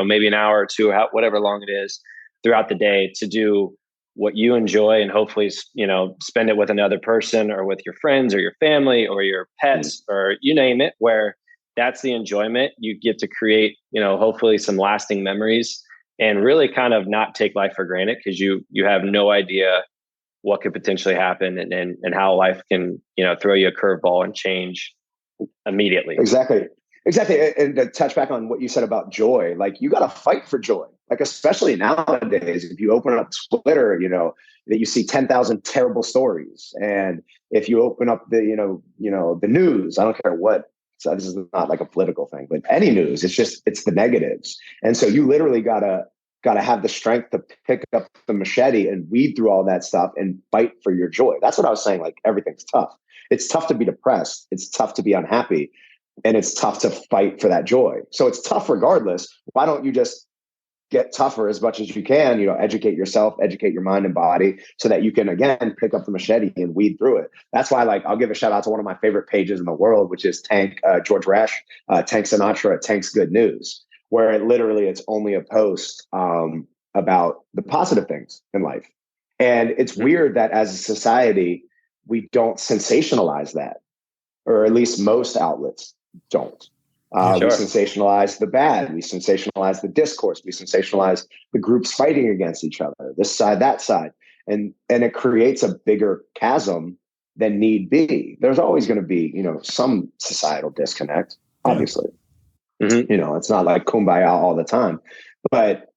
maybe an hour or two, whatever long it is throughout the day, to do what you enjoy, and hopefully, spend it with another person or with your friends or your family or your pets or you name it, where that's the enjoyment. You get to create, hopefully some lasting memories, and really kind of not take life for granted, because you have no idea what could potentially happen and how life can, throw you a curveball and change immediately. Exactly. And to touch back on what you said about joy, you got to fight for joy. Especially nowadays, if you open up Twitter, that you see 10,000 terrible stories. And if you open up the, the news, I don't care what, so this is not like a political thing, but any news, it's the negatives. And so you literally got to have the strength to pick up the machete and weed through all that stuff and fight for your joy. That's what I was saying. Everything's tough. It's tough to be depressed. It's tough to be unhappy. And it's tough to fight for that joy. So it's tough regardless. Why don't you just get tougher as much as you can, educate yourself, educate your mind and body so that you can, again, pick up the machete and weed through it. That's why, like, I'll give a shout out to one of my favorite pages in the world, which is George Rash, Tank Sinatra, Tank's Good News, where it's only a post about the positive things in life. And it's weird that as a society, we don't sensationalize that, or at least most outlets don't. We sensationalize the bad. We sensationalize the discourse. We sensationalize the groups fighting against each other, this side, that side. And it creates a bigger chasm than need be. There's always going to be, some societal disconnect, obviously. It's not like kumbaya all the time. But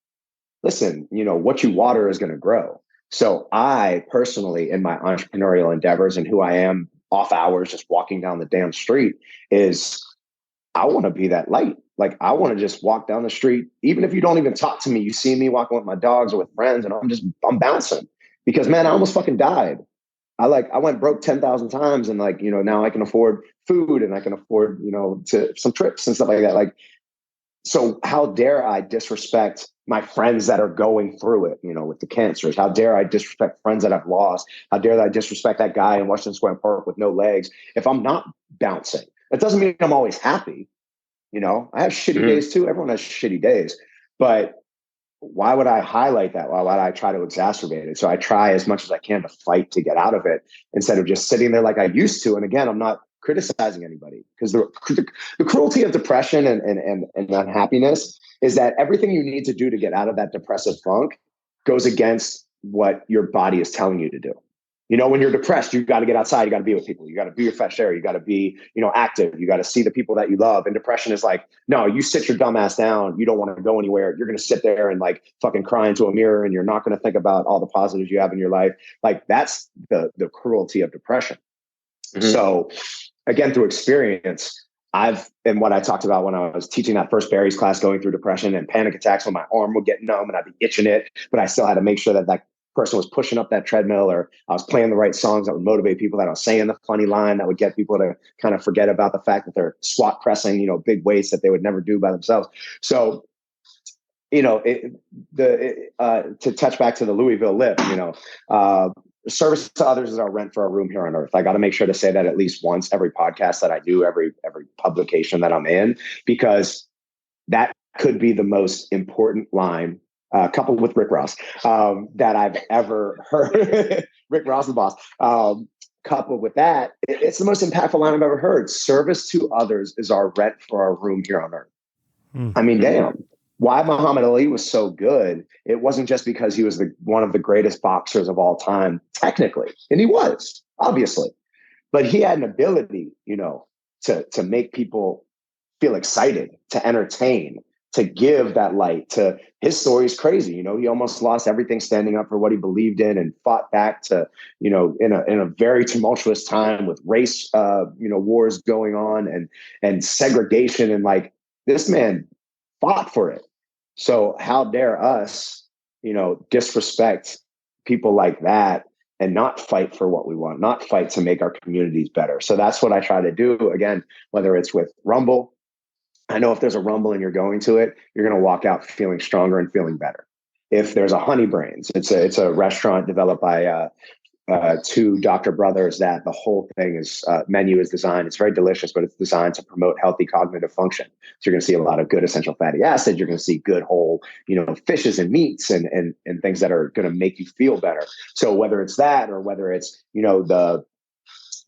listen, what you water is going to grow. So I personally, in my entrepreneurial endeavors and who I am off hours, just walking down the damn street, is I want to be that light. Like, I want to just walk down the street. Even if you don't even talk to me, you see me walking with my dogs or with friends, and I'm bouncing because, man, I almost fucking died. I went broke 10,000 times, and now I can afford food and I can afford, to some trips and stuff like that. Like, so how dare I disrespect my friends that are going through it, with the cancers? How dare I disrespect friends that I've lost? How dare I disrespect that guy in Washington Square Park with no legs if I'm not bouncing? That doesn't mean I'm always happy. I have shitty days too. Everyone has shitty days. But why would I highlight that? Why would I try to exacerbate it? So I try as much as I can to fight to get out of it instead of just sitting there like I used to. And again, I'm not criticizing anybody, because the cruelty of depression and unhappiness is that everything you need to do to get out of that depressive funk goes against what your body is telling you to do. When you're depressed, you got to get outside. You got to be with people. You got to be your fresh air. You got to be, active. You got to see the people that you love. And depression is like, no, you sit your dumb ass down. You don't want to go anywhere. You're going to sit there and like fucking cry into a mirror, and you're not going to think about all the positives you have in your life. Like, that's the cruelty of depression. So again, through experience, and what I talked about when I was teaching that first berries class, going through depression and panic attacks when my arm would get numb and I'd be itching it, but I still had to make sure that person was pushing up that treadmill, or I was playing the right songs that would motivate people, that I was saying the funny line that would get people to kind of forget about the fact that they're squat pressing, big weights that they would never do by themselves. So, to touch back to the Louisville lip, service to others is our rent for our room here on earth. I got to make sure to say that at least once every podcast that I do, every publication that I'm in, because that could be the most important line, coupled with Rick Ross, that I've ever heard. Rick Ross, the boss. Coupled with that, it's the most impactful line I've ever heard. Service to others is our rent for our room here on earth. I mean, damn. Why Muhammad Ali was so good, it wasn't just because he was one of the greatest boxers of all time, technically. And he was, obviously. But he had an ability, to make people feel excited, to entertain, to give that light. His story is crazy. He almost lost everything standing up for what he believed in, and fought back to, in a very tumultuous time with race, wars going on and segregation. And like, this man fought for it. So how dare us, disrespect people like that and not fight for what we want, not fight to make our communities better. So that's what I try to do. Again, whether it's with Rumble, I know if there's a Rumble and you're going to it, you're going to walk out feeling stronger and feeling better. If there's a Honey Brains, it's a restaurant developed by two Dr. brothers that the whole thing is menu is designed. It's very delicious, but it's designed to promote healthy cognitive function. So you're going to see a lot of good essential fatty acids. You're going to see good whole, fishes and meats and things that are going to make you feel better. So whether it's that, or whether it's, the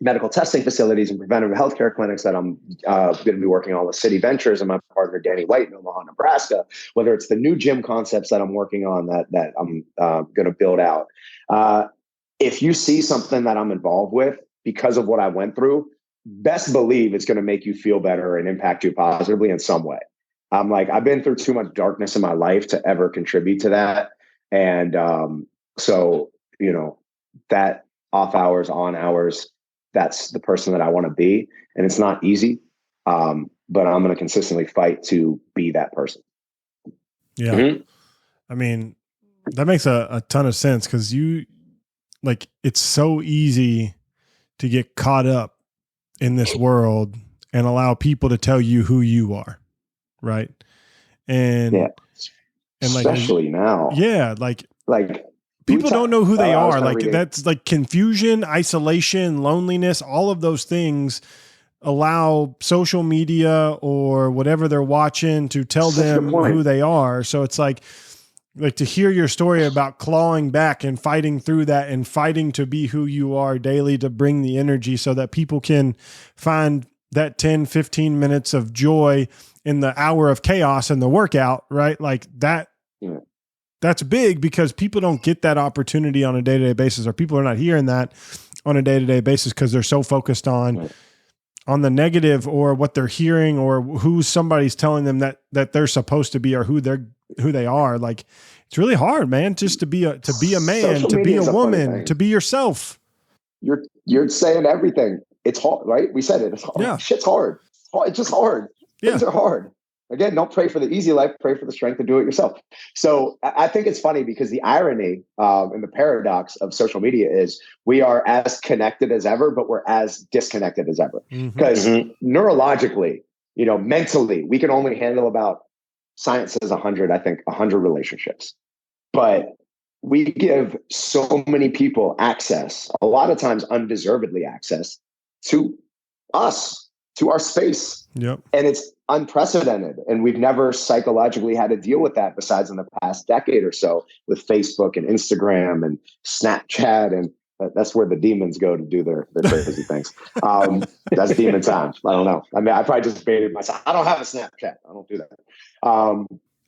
medical testing facilities and preventive healthcare clinics that I'm going to be working on with City Ventures and my partner Danny White in Omaha, Nebraska, whether it's the new gym concepts that I'm working on that I'm going to build out. If you see something that I'm involved with because of what I went through, best believe it's going to make you feel better and impact you positively in some way. I've been through too much darkness in my life to ever contribute to that. And so, that off hours, on hours, that's the person that I want to be. And it's not easy, but I'm going to consistently fight to be that person. Yeah. I mean, that makes a ton of sense, because it's so easy to get caught up in this world and allow people to tell you who you are. Right. And And like, especially now. Yeah. Like people don't know who they are. Like that's like confusion, isolation, loneliness, all of those things allow social media or whatever they're watching to tell them who they are. So it's like to hear your story about clawing back and fighting through that and fighting to be who you are daily, to bring the energy so that people can find that 10, 15 minutes of joy in the hour of chaos and the workout, right? Like that, that's big because people don't get that opportunity on a day-to-day basis, or people are not hearing that on a day-to-day basis because they're so focused on the negative or what they're hearing or who somebody's telling them that they're supposed to be or who they are. Like it's really hard, man, just to be a man, to be a woman, to be yourself. You're saying everything. It's hard, right? We said it. It's hard. Yeah. Shit's hard. It's just hard. Things are hard. Again, don't pray for the easy life, pray for the strength to do it yourself. So I think it's funny because the irony and the paradox of social media is we are as connected as ever, but we're as disconnected as ever. Because neurologically, mentally, we can only handle about, science says 100 relationships. But we give so many people access, a lot of times undeservedly access, to us, to our space. Yep. And it's unprecedented. And we've never psychologically had to deal with that besides in the past decade or so with Facebook and Instagram and Snapchat. And that's where the demons go to do their crazy things. That's demon time. I don't know. I mean, I probably just baited myself. I don't have a Snapchat. I don't do that.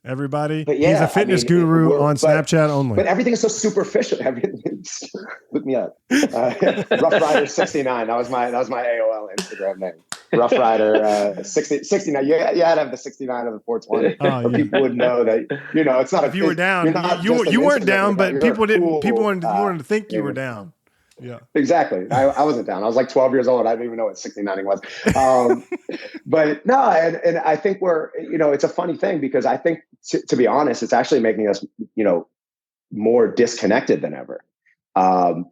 Everybody, he's a fitness guru on Snapchat only. But everything is so superficial. Everything's, look me up. Rough Rider 69. That was my AOL Instagram name. Rough Rider 69. You had to have the 69 of the 420. Oh, yeah. People would know that it's not. If you were down, you weren't down, but people didn't. Cool, people wanted to think you were down. Yeah, exactly. I wasn't down. I was like 12 years old. I didn't even know what 69 was. But no, and I think it's a funny thing because I think, to be honest, it's actually making us, more disconnected than ever.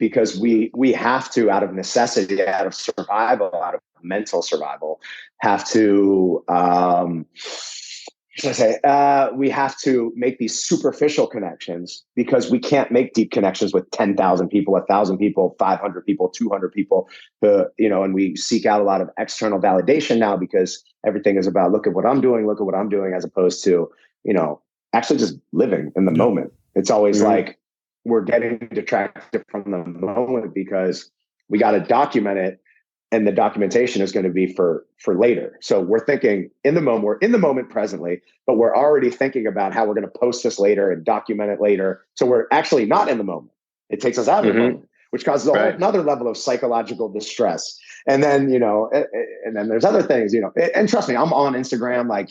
Because we have to, out of necessity, out of survival, out of mental survival, have to, we have to make these superficial connections because we can't make deep connections with 10,000 people, 1,000 people, 500 people, 200 people, and we seek out a lot of external validation now because everything is about, look at what I'm doing, as opposed to, actually just living in the moment. It's always like we're getting detracted from the moment because we got to document it. And the documentation is going to be for later. So we're thinking in the moment, we're in the moment presently, but we're already thinking about how we're going to post this later and document it later. So we're actually not in the moment. It takes us out of the moment, which causes a whole another level of psychological distress. And then, and then there's other things, and trust me, I'm on Instagram. Like,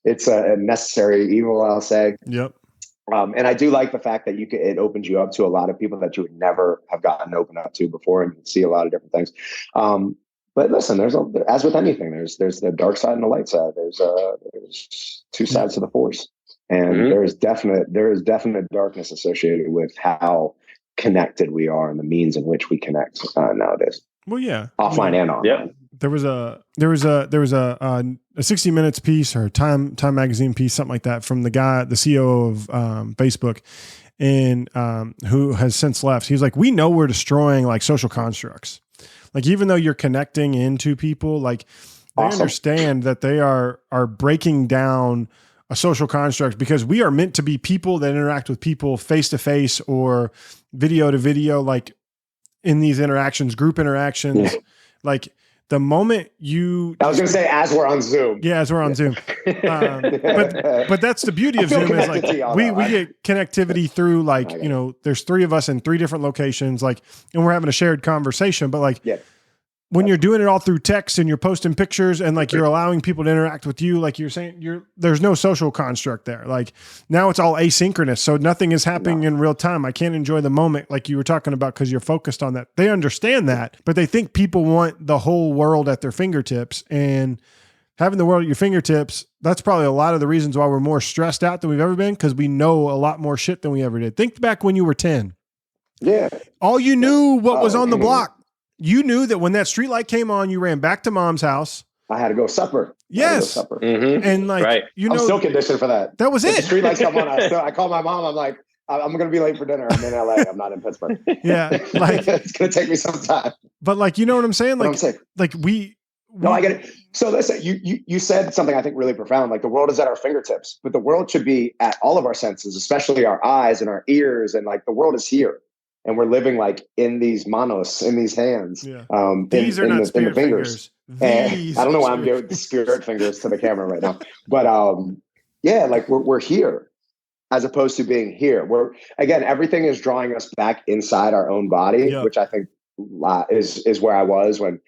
it's a necessary evil, I'll say. Yep. And I do like the fact that it opens you up to a lot of people that you would never have gotten opened up to before, and you can see a lot of different things. But listen, as with anything, there's the dark side and the light side. There's two sides to the force, and there is definite darkness associated with how connected we are and the means in which we connect nowadays. Well, yeah, offline and online. Yeah. There was a 60 Minutes piece or Time Magazine piece, something like that, from the guy, the CEO of Facebook, and who has since left. He was like, we know we're destroying like social constructs. Like, even though you're connecting into people, like they understand that they are breaking down a social construct because we are meant to be people that interact with people face to face or video to video, like in these interactions, group interactions, like. The moment I was going to say, as we're on Zoom. Yeah, as we're on Zoom. But that's the beauty of Zoom is like we get connectivity through like, there's 3 of us in 3 different locations, like, and we're having a shared conversation, but like when you're doing it all through text and you're posting pictures and like you're allowing people to interact with you, like you're saying, there's no social construct there. Like now it's all asynchronous. So nothing is happening in real time. I can't enjoy the moment like you were talking about because you're focused on that. They understand that, but they think people want the whole world at their fingertips, and having the world at your fingertips, that's probably a lot of the reasons why we're more stressed out than we've ever been, because we know a lot more shit than we ever did. Think back when you were 10. Yeah. All you knew what was on the block. You knew that when that street light came on, you ran back to mom's house. I had to go supper. Yes. Supper. Mm-hmm. And like, right. I'm still conditioned for that. That was if it. The street lights come on. I call my mom. I'm like, I'm going to be late for dinner. I'm in LA. I'm not in Pittsburgh. Yeah. Like it's going to take me some time. But like, you know what I'm saying? Like, we no, I get it. So listen, you said something I think really profound. Like the world is at our fingertips, but the world should be at all of our senses, especially our eyes and our ears. And like the world is here, and we're living like in these manos, in these hands. Yeah. These are not spirit fingers. I don't know why I'm doing spirit fingers to the camera right now, but yeah, like we're here as opposed to being here. We're again, everything is drawing us back inside our own body, which I think is where I was when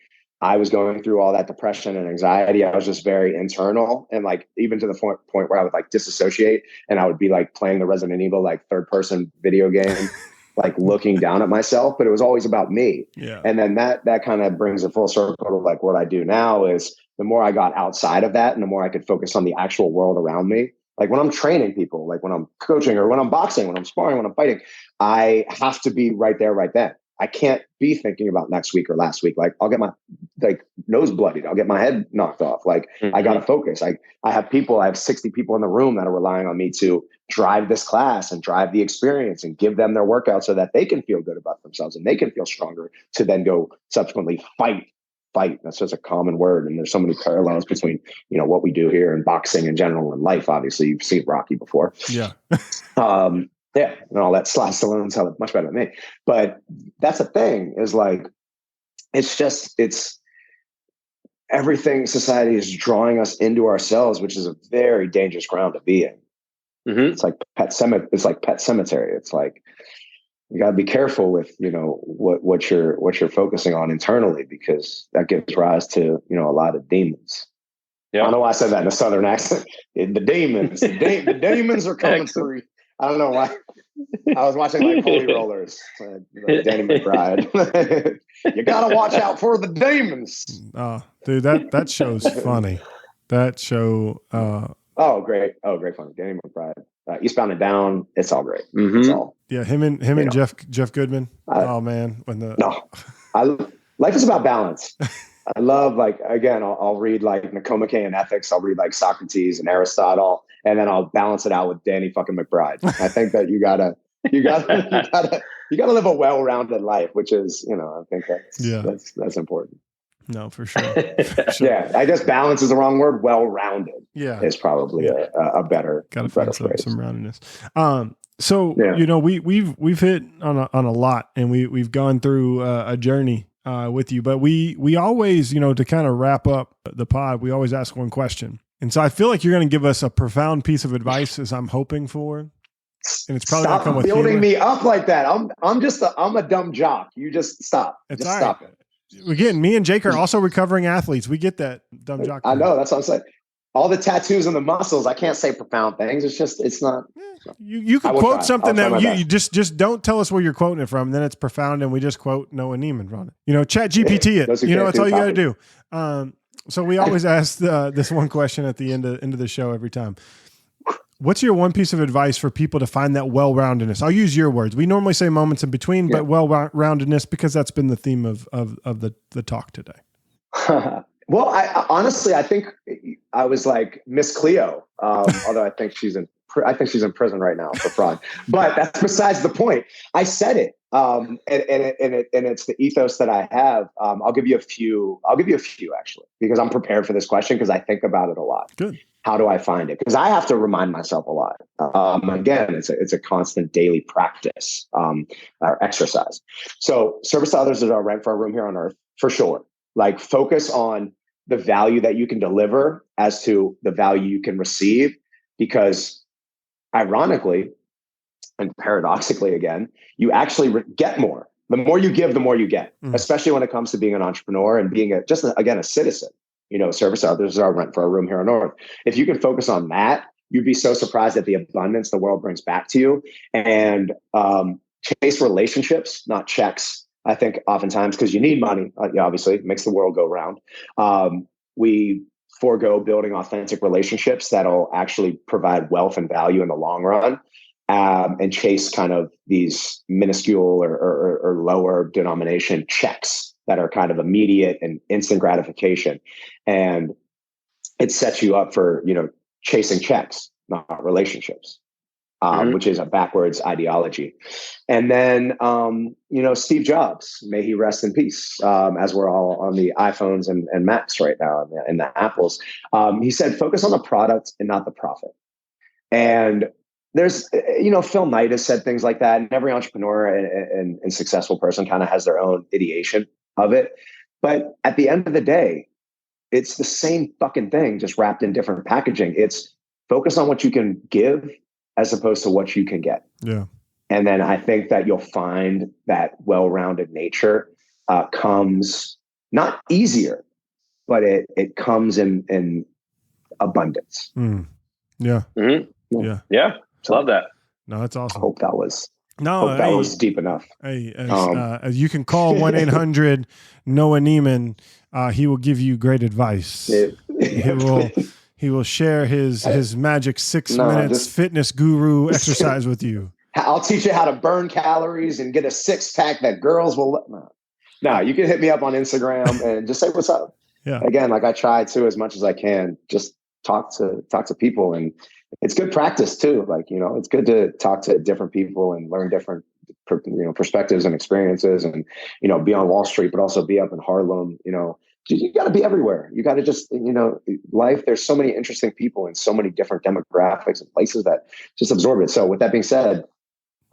I was going through all that depression and anxiety. I was just very internal, and like even to the point where I would like disassociate, and I would be like playing the Resident Evil like third person video game, like looking down at myself. But it was always about me. Yeah. And then that kind of brings a full circle to like what I do now is the more I got outside of that, and the more I could focus on the actual world around me. Like when I'm training people, like when I'm coaching or when I'm boxing, when I'm sparring, when I'm fighting, I have to be right there, right then. I can't be thinking about next week or last week. Like I'll get my like nose bloodied. I'll get my head knocked off. Like I got to focus. I have 60 people in the room that are relying on me to drive this class and drive the experience and give them their workout so that they can feel good about themselves and they can feel stronger to then go subsequently fight. That's just a common word. And there's so many parallels between, what we do here and boxing in general and life. Obviously you've seen Rocky before. Yeah. Yeah, and all that Stallone tell it much better than me. But that's the thing is like, it's everything society is drawing us into ourselves, which is a very dangerous ground to be in. Mm-hmm. It's like pet cemetery. It's like, you got to be careful with, what you're focusing on internally, because that gives rise to, a lot of demons. Yeah. I don't know why I said that in a Southern accent. The demons, the demons are coming through. I don't know why. I was watching like Holy Rollers, like Danny McBride. You got to watch out for the demons. Oh, dude, that show's funny. That show. Great fun. Danny McBride. Eastbound and Down. It's all great. Mm-hmm. It's all. Yeah, him and Jeff Goodman. Oh man, life is about balance. I love I'll read like Nicomachean Ethics. I'll read like Socrates and Aristotle, and then I'll balance it out with Danny fucking McBride. I think that you gotta live a well-rounded life, which is, I think that's important. No, for sure. Yeah, I guess balance is the wrong word. Well-rounded, is probably a better. Got to find some roundedness. So we've hit on a lot, and we've gone through a journey with you, but we always, to kind of wrap up the pod, we always ask one question, and so I feel like you're going to give us a profound piece of advice, as I'm hoping for, and it's probably stop come with building me up like that. I'm a dumb jock. You just stop. It's just stop it. Again, me and Jake are also recovering athletes. We get that dumb jock. I know. That's what I'm saying. All the tattoos and the muscles, I can't say profound things. It's not. You could quote something that you just don't tell us where you're quoting it from. And then it's profound, and we just quote Noah Neiman from it. Chat GPT it. That's all you got to do. So we always ask this one question at the end of the show every time. What's your one piece of advice for people to find that well-roundedness? I'll use your words. We normally say moments in between, but well-roundedness, because that's been the theme of the talk today. Well, I think I was like Miss Cleo, although I think she's in prison right now for fraud. But that's besides the point. I said it, and it's the ethos that I have. I'll give you a few actually, because I'm prepared for this question because I think about it a lot. Good. How do I find it? Because I have to remind myself a lot. Again, it's a constant daily practice or exercise. So service to others is our rent for our room here on earth, for sure. Like focus on the value that you can deliver as to the value you can receive, because ironically and paradoxically, again, you actually get more. The more you give, the more you get, especially when it comes to being an entrepreneur and being a citizen. Service to others is our rent for our room here on earth. If you can focus on that, you'd be so surprised at the abundance the world brings back to you. And chase relationships, not checks. I think oftentimes, because you need money, obviously, it makes the world go round. We forego building authentic relationships that'll actually provide wealth and value in the long run, and chase kind of these minuscule or lower denomination checks that are kind of immediate and instant gratification. And it sets you up for, chasing checks, not relationships. Which is a backwards ideology. And then, Steve Jobs, may he rest in peace, as we're all on the iPhones and Macs right now and the Apples. He said, focus on the product and not the profit. And there's, Phil Knight has said things like that. And every entrepreneur and successful person kind of has their own ideation of it. But at the end of the day, it's the same fucking thing, just wrapped in different packaging. It's focus on what you can give as opposed to what you can get. Yeah. And then I think that you'll find that well-rounded nature comes not easier, but it comes in abundance. Yeah. Mm-hmm. Yeah. Yeah. Love that. No, that's awesome. I hope that was deep enough. Hey, you can call 1-800-NOAH Neiman. He will give you great advice. He will share his magic 6 minutes fitness guru exercise with you. I'll teach you how to burn calories and get a 6-pack that girls will. No, you can hit me up on Instagram and just say what's up. Yeah. Again, like I try to, as much as I can, just talk to people, and it's good practice too. Like, it's good to talk to different people and learn different, perspectives and experiences, and, be on Wall Street, but also be up in Harlem, you got to be everywhere. You got to just, life, there's so many interesting people and so many different demographics and places that just absorb it. So with that being said,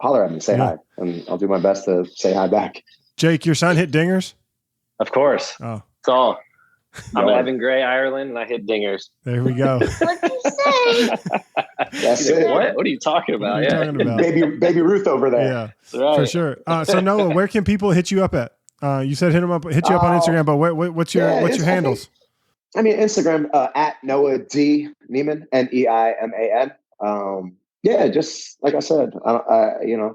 holler at me, say hi, and I'll do my best to say hi back. Jake, your son hit dingers? Of course. Oh, it's all. I'm Evan Gray, Ireland, and I hit dingers. There we go. What'd you say? That's it. What are you talking about? What are you talking about? Baby Ruth over there. Yeah, right. For sure. So Noah, where can people hit you up at? You said hit you up on Instagram, but what's your handles? I mean, Instagram at Noah D Neiman, Neiman. Just like I said, you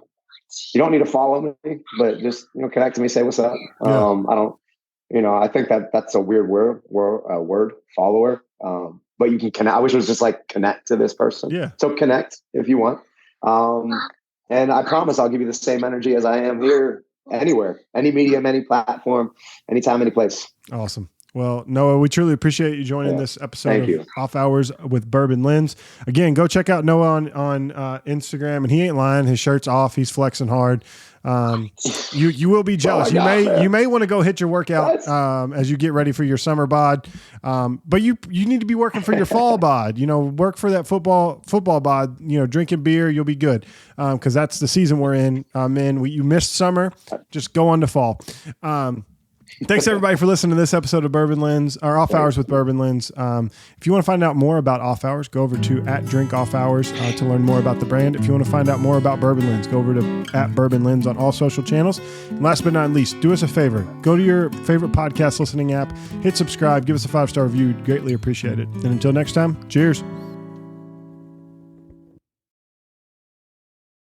don't need to follow me, but just connect to me, say what's up. I think that's a weird word, follower. But you can connect. I wish it was just like connect to this person. Yeah. So connect if you want. And I promise I'll give you the same energy as I am here. Anywhere, any medium, any platform, anytime, any place. Awesome. Well, Noah, we truly appreciate you joining this episode of Off Hours with Bourbon Lens. Again, go check out Noah on Instagram, and he ain't lying. His shirt's off. He's flexing hard. You will be jealous. You may want to go hit your workout as you get ready for your summer bod. But you need to be working for your fall bod. Work for that football bod. Drinking beer, you'll be good because that's the season we're in. You missed summer, just go on to fall. Thanks everybody for listening to this episode of Bourbon Lens, or Off Hours with Bourbon Lens. If you want to find out more about Off Hours, go over to @DrinkOffHours to learn more about the brand. If you want to find out more about Bourbon Lens, go over to @Bourbon Lens on all social channels. And last but not least, do us a favor. Go to your favorite podcast listening app, hit subscribe, give us a 5-star review. We'd greatly appreciate it. And until next time, cheers.